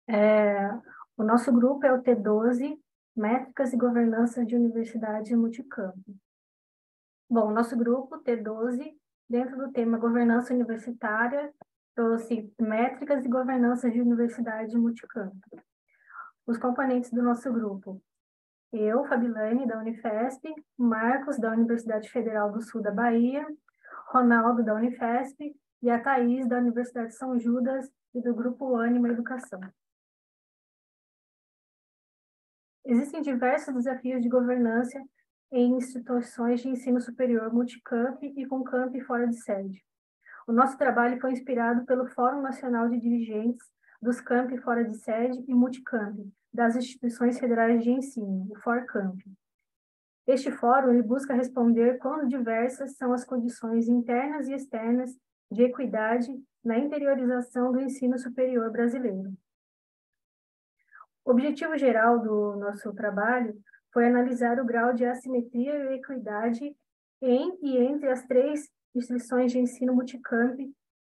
É, o nosso grupo é o T12, Métricas e Governança de Universidade Multicampo. Bom, o nosso grupo, T12, dentro do tema Governança Universitária, trouxe Métricas e Governança de Universidade Multicampo. Os componentes do nosso grupo: eu, Fabilane, da Unifesp, Marcos, da Universidade Federal do Sul da Bahia, Ronaldo, da Unifesp, e a Thaís, da Universidade São Judas e do Grupo Ânima Educação. Existem diversos desafios de governança em instituições de ensino superior multicamp e com campi fora de sede. O nosso trabalho foi inspirado pelo Fórum Nacional de Dirigentes dos Campi fora de sede e multicamp das instituições federais de ensino, o FORCamp. Este fórum ele busca responder quão diversas são as condições internas e externas de equidade na interiorização do ensino superior brasileiro. O objetivo geral do nosso trabalho foi analisar o grau de assimetria e equidade em e entre as três instituições de ensino multicamp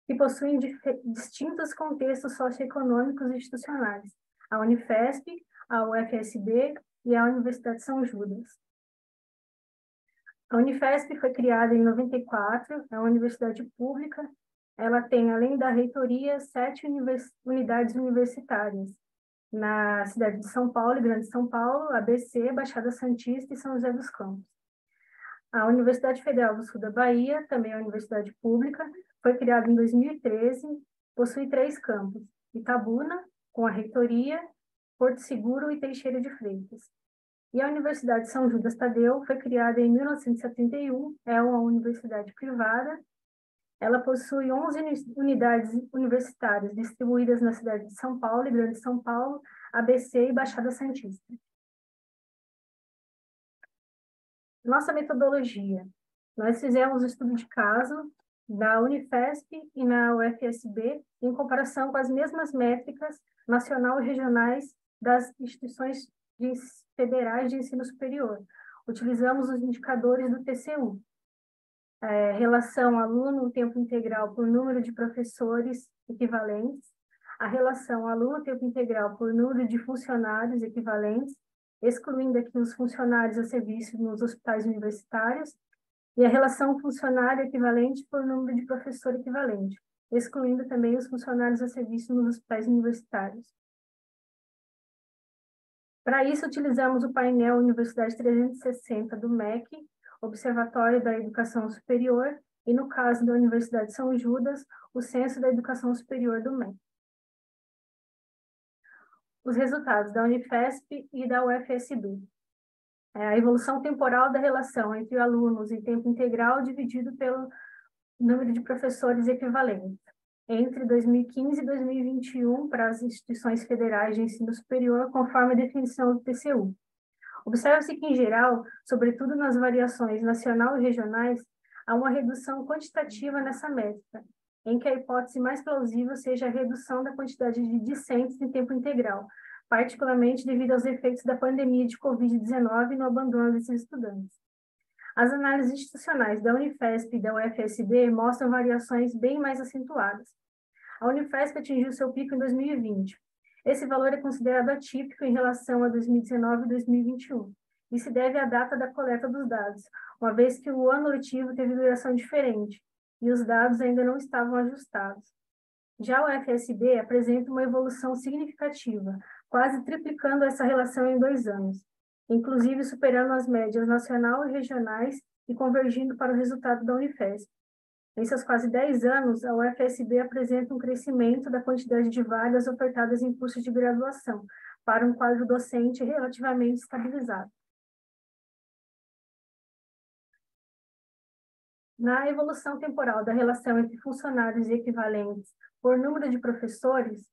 que possuem distintos contextos socioeconômicos e institucionais, a Unifesp, a UFSB e a Universidade de São Judas. A Unifesp foi criada em 94, é uma universidade pública. Ela tem, além da reitoria, 7 unidades universitárias, na cidade de São Paulo, Grande São Paulo, ABC, Baixada Santista e São José dos Campos. A Universidade Federal do Sul da Bahia, também é uma universidade pública, foi criada em 2013, possui 3 campos: Itabuna, com a reitoria, Porto Seguro e Teixeira de Freitas. E a Universidade São Judas Tadeu foi criada em 1971, é uma universidade privada. Ela possui 11 unidades universitárias distribuídas na cidade de São Paulo e Grande São Paulo, ABC e Baixada Santista. Nossa metodologia. Nós fizemos um estudo de caso na Unifesp e na UFSB em comparação com as mesmas métricas nacional e regionais das instituições federais de ensino superior. Utilizamos os indicadores do TCU, relação aluno tempo integral por número de professores equivalentes, a relação aluno tempo integral por número de funcionários equivalentes, excluindo aqui os funcionários a serviço nos hospitais universitários, e a relação funcionário equivalente por número de professor equivalente, excluindo também os funcionários a serviço nos hospitais universitários. Para isso, utilizamos o painel Universidade 360 do MEC, Observatório da Educação Superior, e no caso da Universidade de São Judas, o Censo da Educação Superior do MEC. Os resultados da Unifesp e da UFSB. A evolução temporal da relação entre alunos em tempo integral dividido pelo número de professores equivalentes, entre 2015 e 2021 para as instituições federais de ensino superior, conforme a definição do TCU. Observa-se que, em geral, sobretudo nas variações nacional e regionais, há uma redução quantitativa nessa métrica, em que a hipótese mais plausível seja a redução da quantidade de discentes em tempo integral, particularmente devido aos efeitos da pandemia de Covid-19 no abandono desses estudantes. As análises institucionais da Unifesp e da UFSB mostram variações bem mais acentuadas. A Unifesp atingiu seu pico em 2020. Esse valor é considerado atípico em relação a 2019 e 2021, e se deve à data da coleta dos dados, uma vez que o ano letivo teve duração diferente, e os dados ainda não estavam ajustados. Já o FSB apresenta uma evolução significativa, quase triplicando essa relação em 2 anos, inclusive superando as médias nacional e regionais e convergindo para o resultado da Unifesp. Em seus quase 10 anos, a UFSB apresenta um crescimento da quantidade de vagas ofertadas em cursos de graduação, para um quadro docente relativamente estabilizado. Na evolução temporal da relação entre funcionários e equivalentes por número de professores,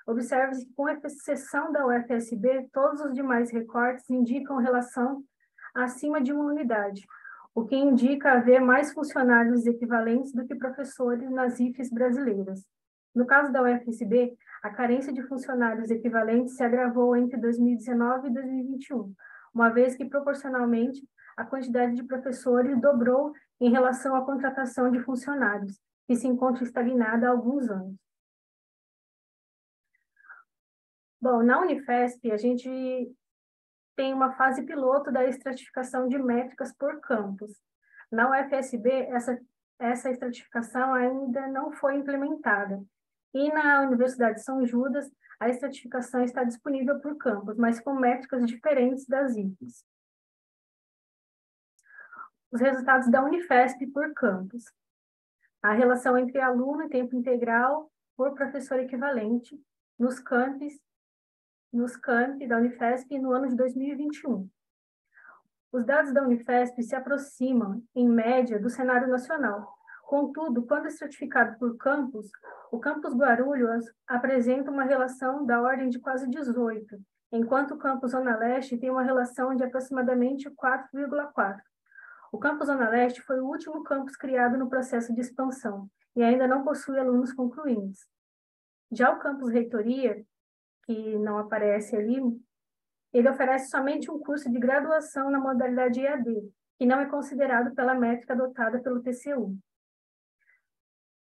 observa-se que, com exceção da UFSB, todos os demais recortes indicam relação acima de uma unidade, o que indica haver mais funcionários equivalentes do que professores nas IFES brasileiras. No caso da UFSB, a carência de funcionários equivalentes se agravou entre 2019 e 2021, uma vez que, proporcionalmente, a quantidade de professores dobrou em relação à contratação de funcionários, que se encontra estagnada há alguns anos. Bom, na Unifesp, a gente tem uma fase piloto da estratificação de métricas por campus. Na UFSB, essa estratificação ainda não foi implementada. E na Universidade de São Judas, a estratificação está disponível por campus, mas com métricas diferentes das IFES. Os resultados da Unifesp por campus. A relação entre aluno e tempo integral por professor equivalente nos campi da Unifesp no ano de 2021. Os dados da Unifesp se aproximam, em média, do cenário nacional. Contudo, quando estratificado por campus, o campus Guarulhos apresenta uma relação da ordem de quase 18, enquanto o campus Zona Leste tem uma relação de aproximadamente 4,4. O campus Zona Leste foi o último campus criado no processo de expansão e ainda não possui alunos concluintes. Já o campus Reitoria, que não aparece ali, ele oferece somente um curso de graduação na modalidade EAD, que não é considerado pela métrica adotada pelo TCU.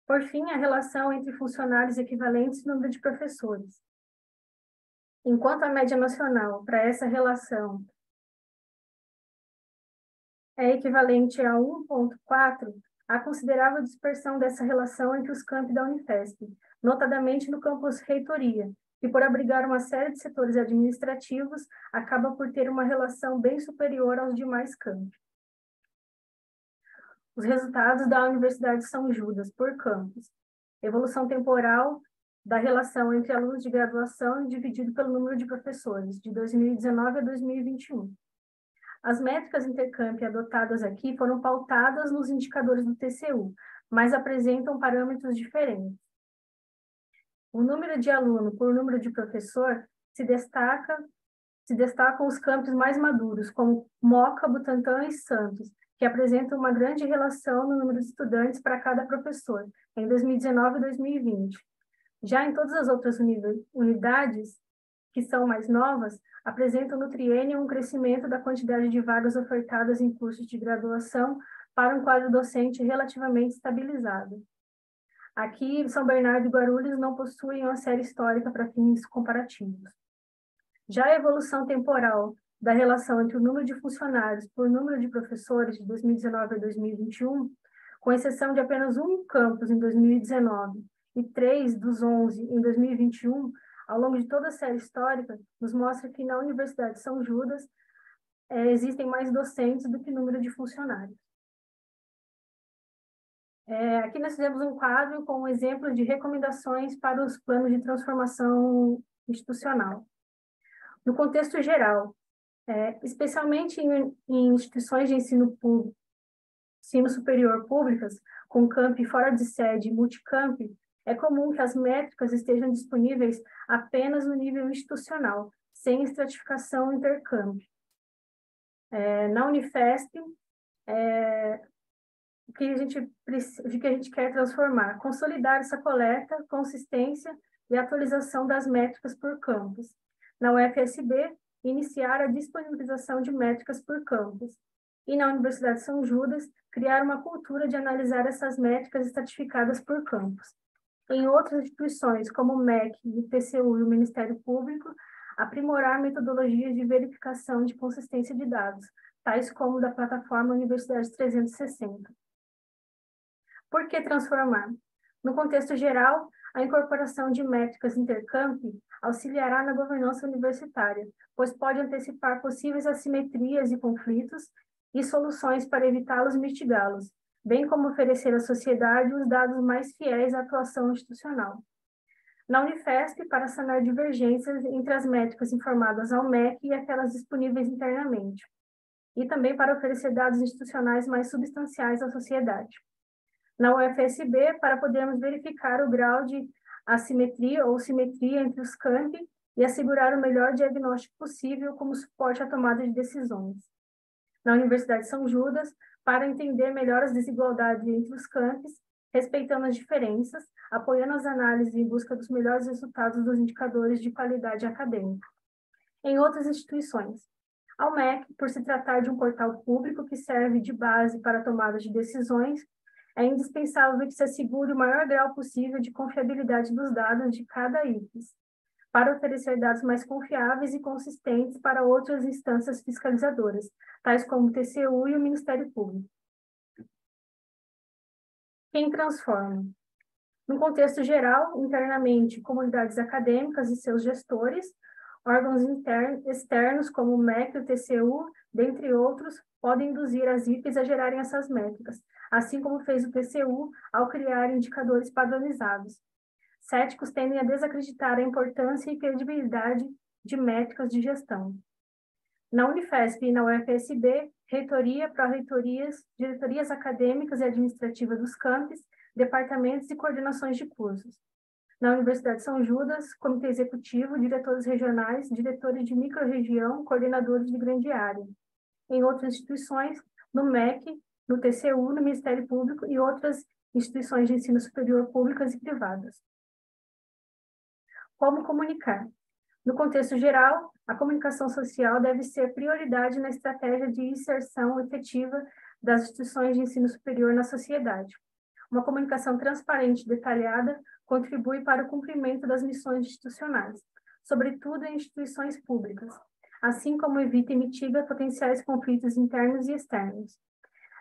Por fim, a relação entre funcionários equivalentes e número de professores. Enquanto a média nacional para essa relação é equivalente a 1,4, há considerável dispersão dessa relação entre os campi da Unifesp, notadamente no campus Reitoria, que por abrigar uma série de setores administrativos, acaba por ter uma relação bem superior aos demais campi. Os resultados da Universidade de São Judas, por campus. Evolução temporal da relação entre alunos de graduação dividido pelo número de professores, de 2019 a 2021. As métricas intercampi adotadas aqui foram pautadas nos indicadores do TCU, mas apresentam parâmetros diferentes. O número de aluno por número de professor se destacam os campos mais maduros, como Moca, Butantã e Santos, que apresentam uma grande relação no número de estudantes para cada professor, em 2019 e 2020. Já em todas as outras unidades, que são mais novas, apresentam no triênio um crescimento da quantidade de vagas ofertadas em cursos de graduação para um quadro docente relativamente estabilizado. Aqui, São Bernardo e Guarulhos não possuem uma série histórica para fins comparativos. Já a evolução temporal da relação entre o número de funcionários por número de professores de 2019 a 2021, com exceção de apenas um campus em 2019 e 3 dos 11 em 2021, ao longo de toda a série histórica, nos mostra que na Universidade de São Judas existem mais docentes do que número de funcionários. Aqui nós fizemos um quadro com um exemplo de recomendações para os planos de transformação institucional. No contexto geral, especialmente em instituições de ensino superior públicas, com campi fora de sede e multicampi, é comum que as métricas estejam disponíveis apenas no nível institucional, sem estratificação intercampi. Na Unifesp, o que a gente quer transformar? Consolidar essa coleta, consistência e atualização das métricas por campus. Na UFSB, iniciar a disponibilização de métricas por campus. E na Universidade de São Judas, criar uma cultura de analisar essas métricas estratificadas por campus. Em outras instituições, como o MEC, o TCU e o Ministério Público, aprimorar metodologias de verificação de consistência de dados, tais como da plataforma Universidade 360. Por que transformar? No contexto geral, a incorporação de métricas intercampi auxiliará na governança universitária, pois pode antecipar possíveis assimetrias e conflitos e soluções para evitá-los e mitigá-los, bem como oferecer à sociedade os dados mais fiéis à atuação institucional. Na Unifesp, para sanar divergências entre as métricas informadas ao MEC e aquelas disponíveis internamente, e também para oferecer dados institucionais mais substanciais à sociedade. Na UFSB, para podermos verificar o grau de assimetria ou simetria entre os campi e assegurar o melhor diagnóstico possível como suporte à tomada de decisões. Na Universidade de São Judas, para entender melhor as desigualdades entre os campos, respeitando as diferenças, apoiando as análises em busca dos melhores resultados dos indicadores de qualidade acadêmica. Em outras instituições, ao MEC, por se tratar de um portal público que serve de base para a tomada de decisões, é indispensável que se assegure o maior grau possível de confiabilidade dos dados de cada IFES. para oferecer dados mais confiáveis e consistentes para outras instâncias fiscalizadoras, tais como o TCU e o Ministério Público. Quem transforma? No contexto geral, internamente, comunidades acadêmicas e seus gestores, órgãos externos como o MEC e o TCU, dentre outros, podem induzir as IPs a gerarem essas métricas, assim como fez o TCU ao criar indicadores padronizados. Céticos tendem a desacreditar a importância e credibilidade de métricas de gestão. Na Unifesp e na UFSB, reitoria, pró-reitorias, diretorias acadêmicas e administrativas dos campos, departamentos e coordenações de cursos. Na Universidade de São Judas, comitê executivo, diretores regionais, diretores de microrregião, coordenadores de grande área. Em outras instituições, no MEC, no TCU, no Ministério Público e outras instituições de ensino superior públicas e privadas. Como comunicar? No contexto geral, a comunicação social deve ser prioridade na estratégia de inserção efetiva das instituições de ensino superior na sociedade. Uma comunicação transparente e detalhada contribui para o cumprimento das missões institucionais, sobretudo em instituições públicas, assim como evita e mitiga potenciais conflitos internos e externos.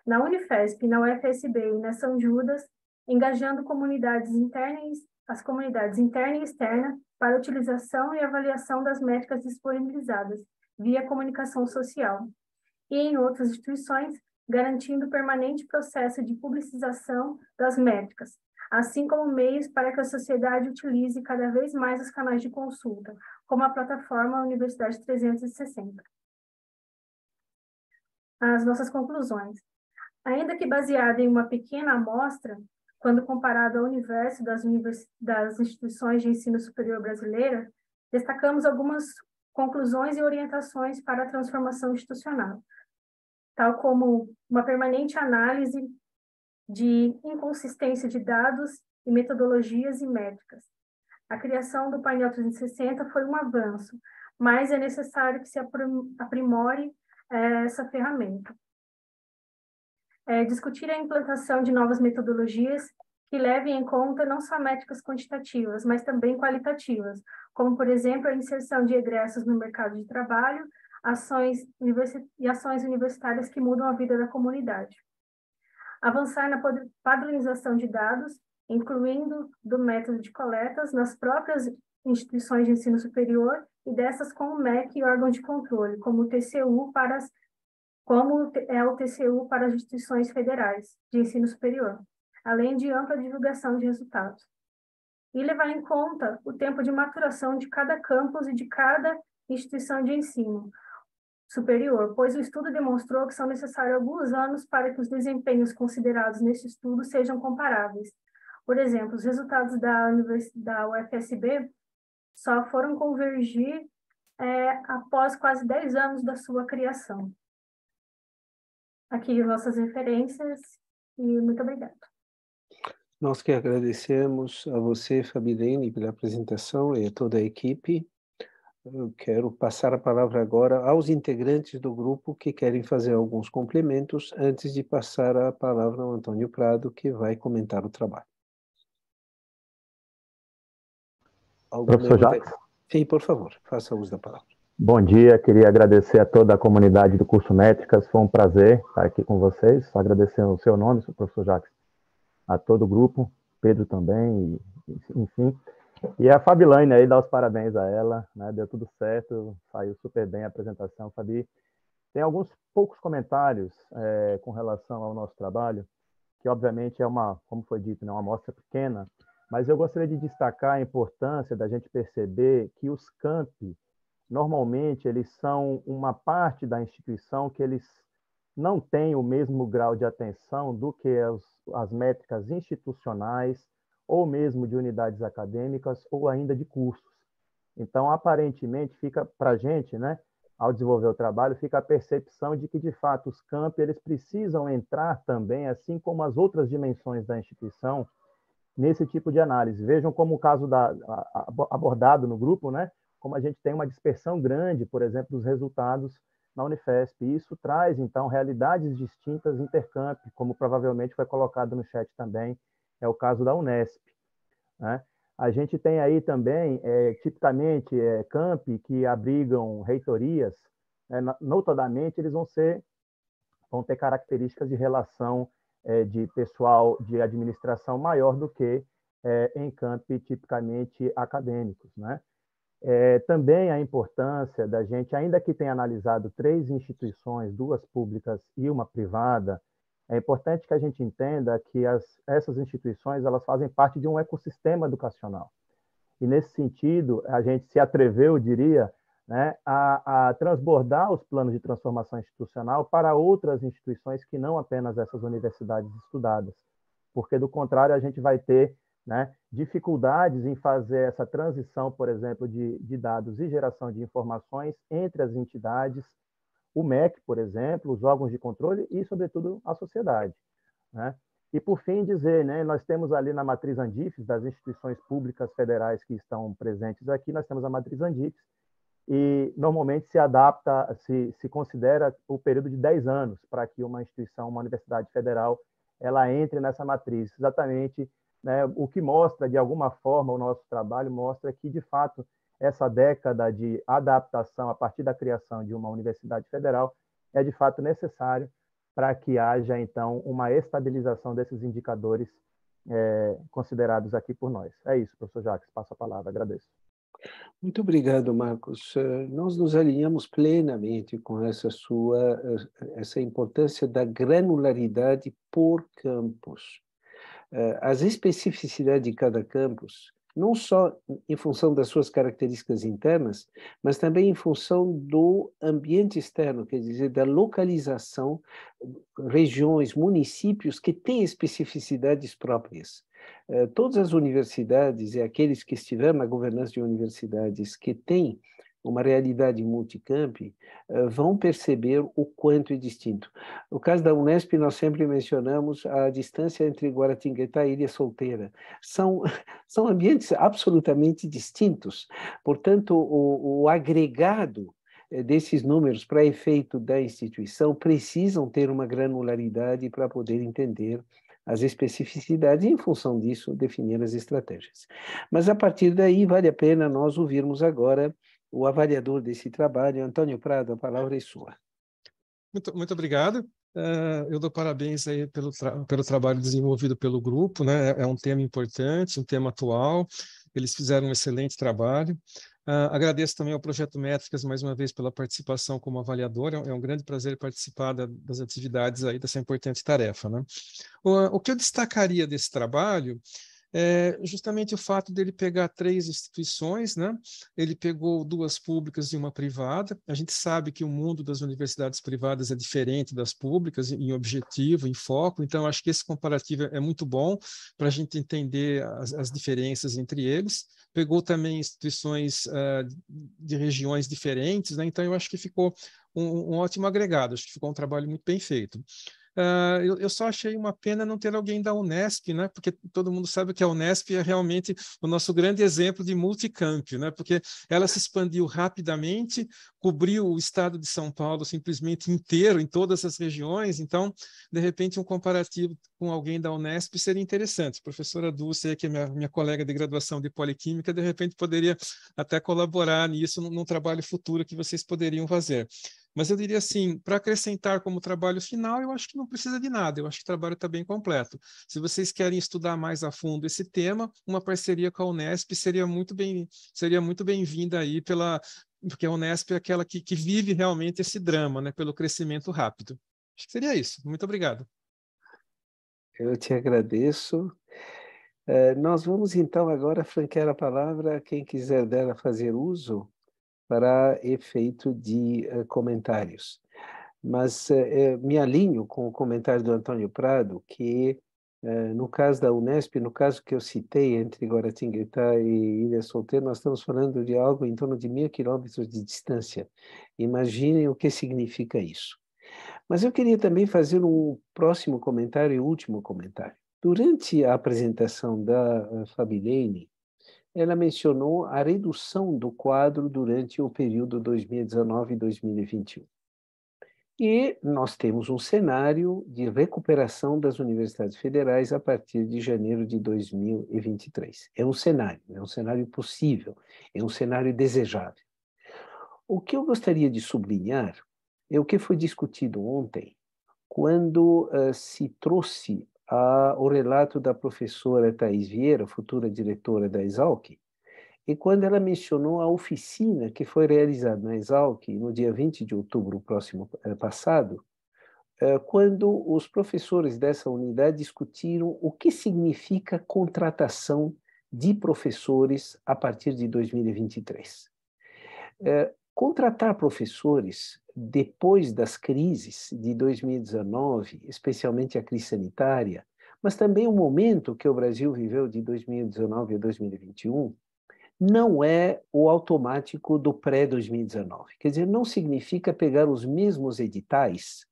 Na Unifesp, na UFSB e na São Judas, engajando as comunidades interna e externa para a utilização e avaliação das métricas disponibilizadas via comunicação social. E em outras instituições, garantindo o permanente processo de publicização das métricas, assim como meios para que a sociedade utilize cada vez mais os canais de consulta, como a plataforma Universidade 360. As nossas conclusões. Ainda que baseada em uma pequena amostra, quando comparado ao universo das instituições de ensino superior brasileira, destacamos algumas conclusões e orientações para a transformação institucional, tal como uma permanente análise de inconsistência de dados e metodologias e métricas. A criação do painel 360 foi um avanço, mas é necessário que se aprimore essa ferramenta. Discutir a implantação de novas metodologias que levem em conta não só métricas quantitativas, mas também qualitativas, como, por exemplo, a inserção de egressos no mercado de trabalho, ações universitárias que mudam a vida da comunidade. Avançar na padronização de dados, incluindo do método de coletas nas próprias instituições de ensino superior e dessas com o MEC e órgão de controle, como o TCU como é o TCU para as instituições federais de ensino superior, além de ampla divulgação de resultados. E levar em conta o tempo de maturação de cada campus e de cada instituição de ensino superior, pois o estudo demonstrou que são necessários alguns anos para que os desempenhos considerados nesse estudo sejam comparáveis. Por exemplo, os resultados da UFSB só foram convergir após quase 10 anos da sua criação. Aqui nossas referências e muito obrigada. Nós que agradecemos a você, Fabilene, pela apresentação e a toda a equipe. Eu quero passar a palavra agora aos integrantes do grupo que querem fazer alguns complementos antes de passar a palavra ao Antônio Prado, que vai comentar o trabalho. Professor Jacques? Sim, por favor, faça uso da palavra. Bom dia, queria agradecer a toda a comunidade do curso Métricas, foi um prazer estar aqui com vocês, só agradecendo o seu nome, professor Jacques, a todo o grupo, Pedro também, enfim. E a Fabilane aí, dá os parabéns a ela, né? Deu tudo certo, saiu super bem a apresentação, Fabi. Tem alguns poucos comentários com relação ao nosso trabalho, que obviamente é como foi dito, né, uma amostra pequena, mas eu gostaria de destacar a importância da gente perceber que os campi, normalmente, eles são uma parte da instituição que eles não têm o mesmo grau de atenção do que as métricas institucionais, ou mesmo de unidades acadêmicas, ou ainda de cursos. Então, aparentemente, fica para a gente, né, ao desenvolver o trabalho, fica a percepção de que, de fato, os campi eles precisam entrar também, assim como as outras dimensões da instituição, nesse tipo de análise. Vejam como o caso abordado no grupo, né, como a gente tem uma dispersão grande, por exemplo, dos resultados na Unifesp. E isso traz, então, realidades distintas intercampi, como provavelmente foi colocado no chat também, é o caso da Unesp, né? A gente tem aí também, tipicamente, campi que abrigam reitorias, notadamente, eles vão ter características de relação de pessoal de administração maior do que em campi tipicamente acadêmicos, né? Também a importância da gente, ainda que tenha analisado 3 instituições, 2 públicas e uma privada, é importante que a gente entenda que essas instituições elas fazem parte de um ecossistema educacional. E, nesse sentido, a gente se atreveu, eu diria, né, a transbordar os planos de transformação institucional para outras instituições que não apenas essas universidades estudadas, porque, do contrário, a gente vai ter, né, dificuldades em fazer essa transição, por exemplo, de dados e geração de informações entre as entidades, o MEC, por exemplo, os órgãos de controle e, sobretudo, a sociedade, né? E, por fim, dizer, né, nós temos ali na matriz Andifes, das instituições públicas federais que estão presentes aqui, nós temos a matriz Andifes, e normalmente se adapta, se considera o período de 10 anos para que uma instituição, uma universidade federal, ela entre nessa matriz. Exatamente, né, o que mostra, de alguma forma, o nosso trabalho mostra que, de fato, essa década de adaptação a partir da criação de uma universidade federal é, de fato, necessário para que haja, então, uma estabilização desses indicadores considerados aqui por nós. É isso, professor Jacques, passo a palavra, agradeço. Muito obrigado, Marcos. Nós nos alinhamos plenamente com essa importância da granularidade por campus. As especificidades de cada campus, não só em função das suas características internas, mas também em função do ambiente externo, quer dizer, da localização, regiões, municípios que têm especificidades próprias. Todas as universidades e aqueles que estiveram na governança de universidades que têm uma realidade multicamp, vão perceber o quanto é distinto. No caso da Unesp, nós sempre mencionamos a distância entre Guaratinguetá e Ilha Solteira. São ambientes absolutamente distintos. Portanto, o agregado desses números para efeito da instituição precisam ter uma granularidade para poder entender as especificidades e, em função disso, definir as estratégias. Mas, a partir daí, vale a pena nós ouvirmos agora o avaliador desse trabalho, Antônio Prado, a palavra é sua. Muito obrigado. Eu dou parabéns aí pelo trabalho desenvolvido pelo grupo, né? É um tema importante, um tema atual. Eles fizeram um excelente trabalho. Agradeço também ao Projeto Métricas, mais uma vez, pela participação como avaliador. É um grande prazer participar das atividades aí dessa importante tarefa, né? O que eu destacaria desse trabalho é justamente o fato dele pegar 3 instituições, né? Ele pegou 2 públicas e uma privada. A gente sabe que o mundo das universidades privadas é diferente das públicas em objetivo, em foco, então acho que esse comparativo é muito bom para a gente entender as diferenças entre eles. Pegou também instituições de regiões diferentes, né? Então eu acho que ficou um ótimo agregado, acho que ficou um trabalho muito bem feito. Eu só achei uma pena não ter alguém da Unesp, né? Porque todo mundo sabe que a Unesp é realmente o nosso grande exemplo de multicamp, né? Porque ela se expandiu rapidamente, cobriu o estado de São Paulo simplesmente inteiro, em todas as regiões. Então, de repente, um comparativo com alguém da Unesp seria interessante. A professora Dulce, que é minha colega de graduação de Poliquímica, de repente poderia até colaborar nisso num trabalho futuro que vocês poderiam fazer. Mas eu diria assim, para acrescentar como trabalho final, eu acho que não precisa de nada, eu acho que o trabalho está bem completo. Se vocês querem estudar mais a fundo esse tema, uma parceria com a Unesp seria muito bem-vinda aí, porque a Unesp é aquela que vive realmente esse drama, né, pelo crescimento rápido. Acho que seria isso. Muito obrigado. Eu te agradeço. Nós vamos, então, agora franquear a palavra a quem quiser dela fazer uso para efeito de comentários. Mas me alinho com o comentário do Antônio Prado, que no caso da Unesp, no caso que eu citei entre Guaratinguetá e Ilha Solteira, nós estamos falando de algo em torno de 1.000 quilômetros de distância. Imaginem o que significa isso. Mas eu queria também fazer um próximo comentário e último comentário. Durante a apresentação da Fabilene, ela mencionou a redução do quadro durante o período 2019 e 2021. E nós temos um cenário de recuperação das universidades federais a partir de janeiro de 2023. É um cenário possível, é um cenário desejável. O que eu gostaria de sublinhar é o que foi discutido ontem, quando se trouxe o relato da professora Thais Vieira, futura diretora da Exalc, e quando ela mencionou a oficina que foi realizada na Exalc no dia 20 de outubro passado, quando os professores dessa unidade discutiram o que significa contratação de professores a partir de 2023. Contratar professores depois das crises de 2019, especialmente a crise sanitária, mas também o momento que o Brasil viveu de 2019 a 2021, não é o automático do pré-2019. Quer dizer, não significa pegar os mesmos editais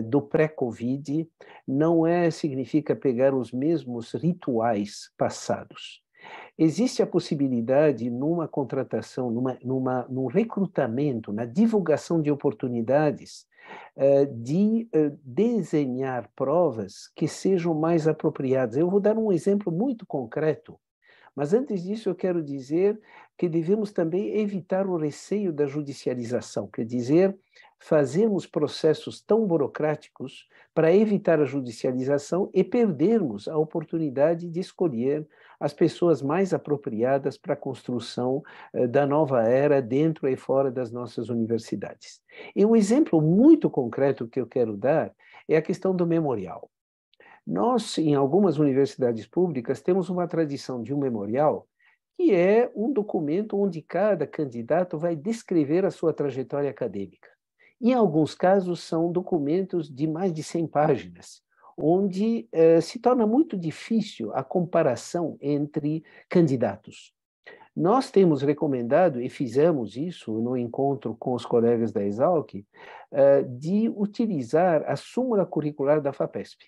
do pré-Covid, não significa pegar os mesmos rituais passados. Existe a possibilidade, numa contratação, num recrutamento, na divulgação de oportunidades, de desenhar provas que sejam mais apropriadas. Eu vou dar um exemplo muito concreto. Mas antes disso, eu quero dizer que devemos também evitar o receio da judicialização, quer dizer, fazermos processos tão burocráticos para evitar a judicialização e perdermos a oportunidade de escolher as pessoas mais apropriadas para a construção da nova era dentro e fora das nossas universidades. E um exemplo muito concreto que eu quero dar é a questão do memorial. Nós, em algumas universidades públicas, temos uma tradição de um memorial que é um documento onde cada candidato vai descrever a sua trajetória acadêmica. Em alguns casos, são documentos de mais de 100 páginas, onde se torna muito difícil a comparação entre candidatos. Nós temos recomendado, e fizemos isso no encontro com os colegas da Exalc, de utilizar a súmula curricular da FAPESP,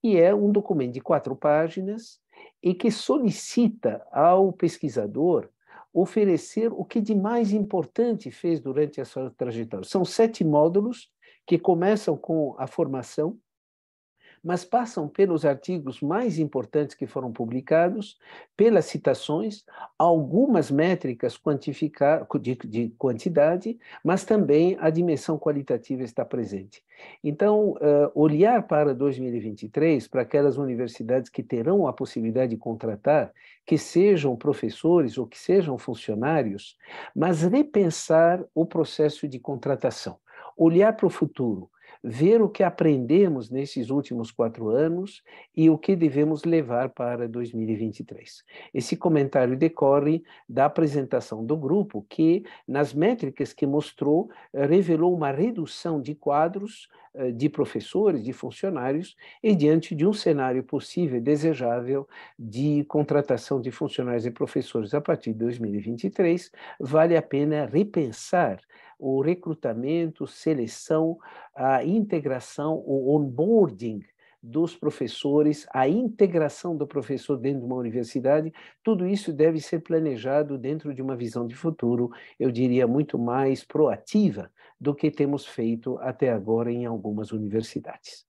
que é um documento de 4 páginas e que solicita ao pesquisador oferecer o que de mais importante fez durante a sua trajetória. São 7 módulos que começam com a formação, mas passam pelos artigos mais importantes que foram publicados, pelas citações, algumas métricas de quantidade, mas também a dimensão qualitativa está presente. Então, olhar para 2023, para aquelas universidades que terão a possibilidade de contratar, que sejam professores ou que sejam funcionários, mas repensar o processo de contratação, olhar para o futuro, ver o que aprendemos nesses últimos 4 anos e o que devemos levar para 2023. Esse comentário decorre da apresentação do grupo, que, nas métricas que mostrou, revelou uma redução de quadros de professores, de funcionários, e diante de um cenário possível e desejável de contratação de funcionários e professores a partir de 2023, vale a pena repensar o recrutamento, seleção, a integração, o onboarding dos professores, a integração do professor dentro de uma universidade, tudo isso deve ser planejado dentro de uma visão de futuro, eu diria, muito mais proativa do que temos feito até agora em algumas universidades.